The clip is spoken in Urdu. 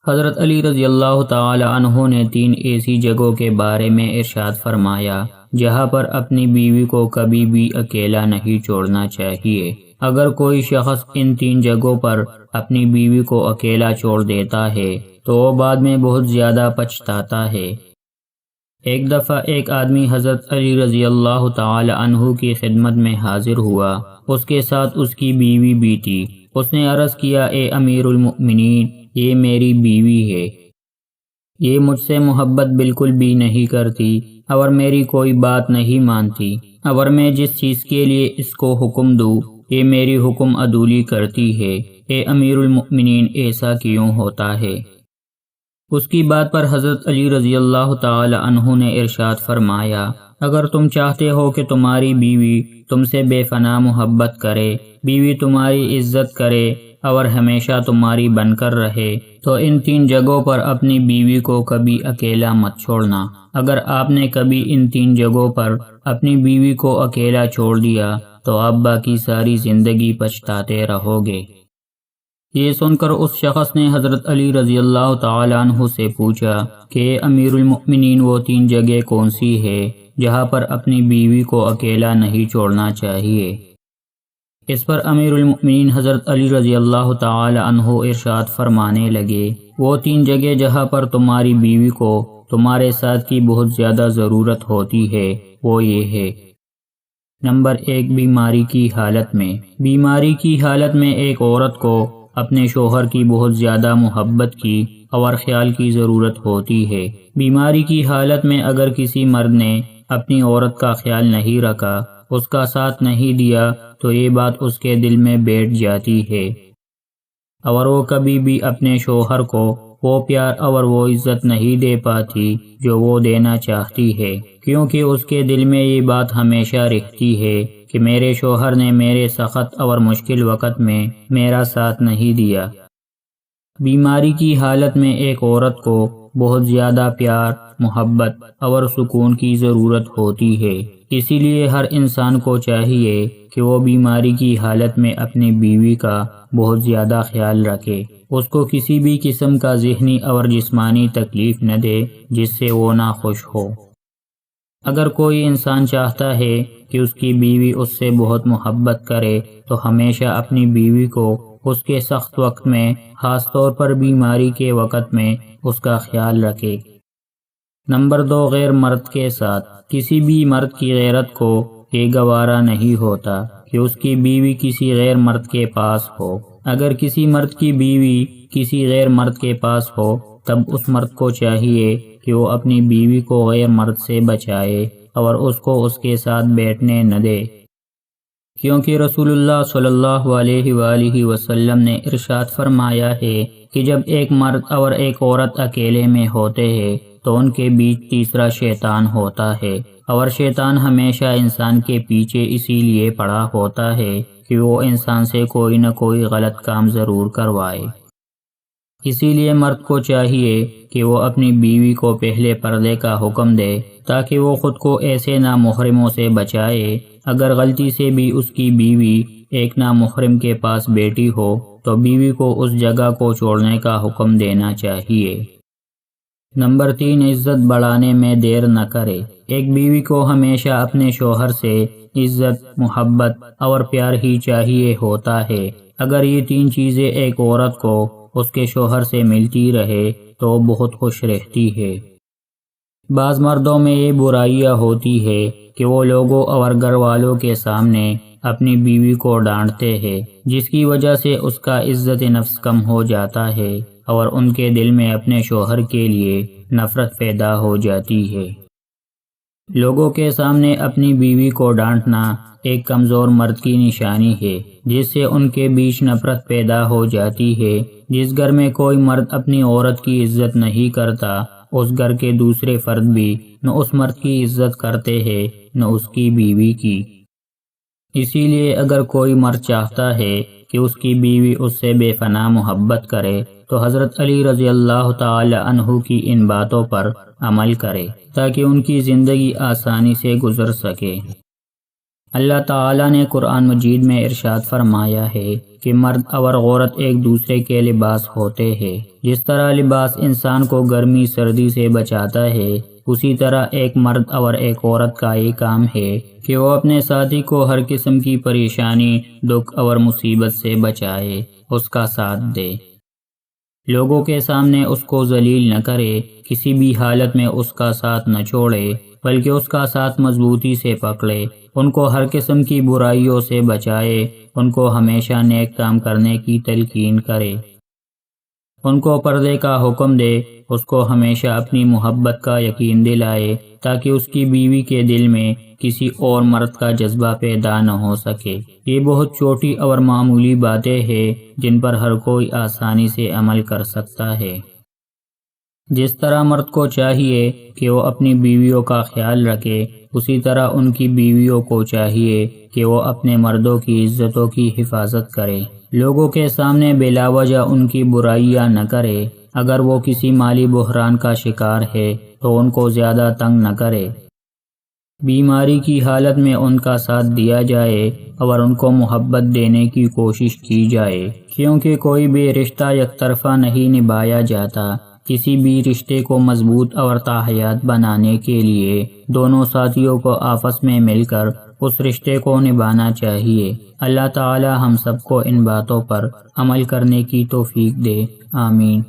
حضرت علی رضی اللہ تعالی عنہ نے 3 ایسی جگہوں کے بارے میں ارشاد فرمایا جہاں پر اپنی بیوی کو کبھی بھی اکیلا نہیں چھوڑنا چاہیے۔ اگر کوئی شخص ان 3 جگہوں پر اپنی بیوی کو اکیلا چھوڑ دیتا ہے تو وہ بعد میں بہت زیادہ پچھتاتا ہے۔ ایک دفعہ ایک آدمی حضرت علی رضی اللہ تعالی عنہ کی خدمت میں حاضر ہوا، اس کے ساتھ اس کی بیوی بھی تھی۔ اس نے عرض کیا، اے امیر المؤمنین، یہ میری بیوی ہے، یہ مجھ سے محبت بالکل بھی نہیں کرتی اور میری کوئی بات نہیں مانتی، اور میں جس چیز کے لیے اس کو حکم دوں یہ میری حکم عدولی کرتی ہے۔ اے امیر المؤمنین، ایسا کیوں ہوتا ہے؟ اس کی بات پر حضرت علی رضی اللہ تعالی عنہ نے ارشاد فرمایا، اگر تم چاہتے ہو کہ تمہاری بیوی تم سے بے پناہ محبت کرے، بیوی تمہاری عزت کرے اور ہمیشہ تمہاری بن کر رہے، تو ان 3 جگہوں پر اپنی بیوی کو کبھی اکیلا مت چھوڑنا۔ اگر آپ نے کبھی ان 3 جگہوں پر اپنی بیوی کو اکیلا چھوڑ دیا تو آپ باقی ساری زندگی پچھتاتے رہو گے۔ یہ سن کر اس شخص نے حضرت علی رضی اللہ تعالی عنہ سے پوچھا کہ امیر المؤمنین، وہ 3 جگہ کون سی ہے جہاں پر اپنی بیوی کو اکیلا نہیں چھوڑنا چاہیے؟ اس پر امیر المؤمنین حضرت علی رضی اللہ تعالی عنہ ارشاد فرمانے لگے، وہ 3 جگہ جہاں پر تمہاری بیوی کو تمہارے ساتھ کی بہت زیادہ ضرورت ہوتی ہے وہ یہ ہے۔ نمبر 1، بیماری کی حالت میں۔ بیماری کی حالت میں ایک عورت کو اپنے شوہر کی بہت زیادہ محبت کی اور خیال کی ضرورت ہوتی ہے۔ بیماری کی حالت میں اگر کسی مرد نے اپنی عورت کا خیال نہیں رکھا، اس کا ساتھ نہیں دیا، تو یہ بات اس کے دل میں بیٹھ جاتی ہے اور وہ کبھی بھی اپنے شوہر کو وہ پیار اور وہ عزت نہیں دے پاتی جو وہ دینا چاہتی ہے، کیونکہ اس کے دل میں یہ بات ہمیشہ رہتی ہے کہ میرے شوہر نے میرے سخت اور مشکل وقت میں میرا ساتھ نہیں دیا۔ بیماری کی حالت میں ایک عورت کو بہت زیادہ پیار، محبت اور سکون کی ضرورت ہوتی ہے، اسی لیے ہر انسان کو چاہیے کہ وہ بیماری کی حالت میں اپنی بیوی کا بہت زیادہ خیال رکھے، اس کو کسی بھی قسم کا ذہنی اور جسمانی تکلیف نہ دے جس سے وہ ناخوش ہو۔ اگر کوئی انسان چاہتا ہے کہ اس کی بیوی اس سے بہت محبت کرے تو ہمیشہ اپنی بیوی کو اس کے سخت وقت میں، خاص طور پر بیماری کے وقت میں، اس کا خیال رکھے۔ نمبر 2، غیر مرد کے ساتھ۔ کسی بھی مرد کی غیرت کو یہ گوارا نہیں ہوتا کہ اس کی بیوی کسی غیر مرد کے پاس ہو۔ اگر کسی مرد کی بیوی کسی غیر مرد کے پاس ہو تب اس مرد کو چاہیے کہ وہ اپنی بیوی کو غیر مرد سے بچائے اور اس کو اس کے ساتھ بیٹھنے نہ دے، کیونکہ رسول اللہ صلی اللہ علیہ وآلہ وسلم نے ارشاد فرمایا ہے کہ جب ایک مرد اور ایک عورت اکیلے میں ہوتے ہیں تو ان کے بیچ تیسرا شیطان ہوتا ہے، اور شیطان ہمیشہ انسان کے پیچھے اسی لیے پڑا ہوتا ہے کہ وہ انسان سے کوئی نہ کوئی غلط کام ضرور کروائے۔ اسی لیے مرد کو چاہیے کہ وہ اپنی بیوی کو پہلے پردے کا حکم دے تاکہ وہ خود کو ایسے نامحرموں سے بچائے۔ اگر غلطی سے بھی اس کی بیوی ایک نامحرم کے پاس بیٹھی ہو تو بیوی کو اس جگہ کو چھوڑنے کا حکم دینا چاہیے۔ نمبر 3، عزت بڑھانے میں دیر نہ کرے۔ ایک بیوی کو ہمیشہ اپنے شوہر سے عزت، محبت اور پیار ہی چاہیے ہوتا ہے۔ اگر یہ 3 چیزیں ایک عورت کو اس کے شوہر سے ملتی رہے تو وہ بہت خوش رہتی ہے۔ بعض مردوں میں یہ برائیاں ہوتی ہے کہ وہ لوگوں اور گھر والوں کے سامنے اپنی بیوی کو ڈانٹتے ہیں، جس کی وجہ سے اس کا عزت نفس کم ہو جاتا ہے اور ان کے دل میں اپنے شوہر کے لیے نفرت پیدا ہو جاتی ہے۔ لوگوں کے سامنے اپنی بیوی کو ڈانٹنا ایک کمزور مرد کی نشانی ہے، جس سے ان کے بیچ نفرت پیدا ہو جاتی ہے۔ جس گھر میں کوئی مرد اپنی عورت کی عزت نہیں کرتا، اس گھر کے دوسرے فرد بھی نہ اس مرد کی عزت کرتے ہیں نہ اس کی بیوی کی۔ اسی لیے اگر کوئی مرد چاہتا ہے کہ اس کی بیوی اس سے بے پناہ محبت کرے تو حضرت علی رضی اللہ تعالی عنہ کی ان باتوں پر عمل کرے تاکہ ان کی زندگی آسانی سے گزر سکے۔ اللہ تعالیٰ نے قرآن مجید میں ارشاد فرمایا ہے کہ مرد اور عورت ایک دوسرے کے لباس ہوتے ہیں۔ جس طرح لباس انسان کو گرمی سردی سے بچاتا ہے، اسی طرح ایک مرد اور ایک عورت کا یہ کام ہے کہ وہ اپنے ساتھی کو ہر قسم کی پریشانی، دکھ اور مصیبت سے بچائے، اس کا ساتھ دے، لوگوں کے سامنے اس کو ذلیل نہ کرے، کسی بھی حالت میں اس کا ساتھ نہ چھوڑے، بلکہ اس کا ساتھ مضبوطی سے پکڑے، ان کو ہر قسم کی برائیوں سے بچائے، ان کو ہمیشہ نیک کام کرنے کی تلقین کرے، ان کو پردے کا حکم دے، اس کو ہمیشہ اپنی محبت کا یقین دلائے تاکہ اس کی بیوی کے دل میں کسی اور مرد کا جذبہ پیدا نہ ہو سکے۔ یہ بہت چھوٹی اور معمولی باتیں ہیں جن پر ہر کوئی آسانی سے عمل کر سکتا ہے۔ جس طرح مرد کو چاہیے کہ وہ اپنی بیویوں کا خیال رکھے، اسی طرح ان کی بیویوں کو چاہیے کہ وہ اپنے مردوں کی عزتوں کی حفاظت کرے، لوگوں کے سامنے بلا وجہ ان کی برائیاں نہ کرے، اگر وہ کسی مالی بحران کا شکار ہے تو ان کو زیادہ تنگ نہ کرے، بیماری کی حالت میں ان کا ساتھ دیا جائے اور ان کو محبت دینے کی کوشش کی جائے، کیونکہ کوئی بھی رشتہ یک طرفہ نہیں نبھایا جاتا۔ کسی بھی رشتے کو مضبوط اور تاحیات بنانے کے لیے دونوں ساتھیوں کو آپس میں مل کر اس رشتے کو نبھانا چاہیے۔ اللہ تعالی ہم سب کو ان باتوں پر عمل کرنے کی توفیق دے، آمین۔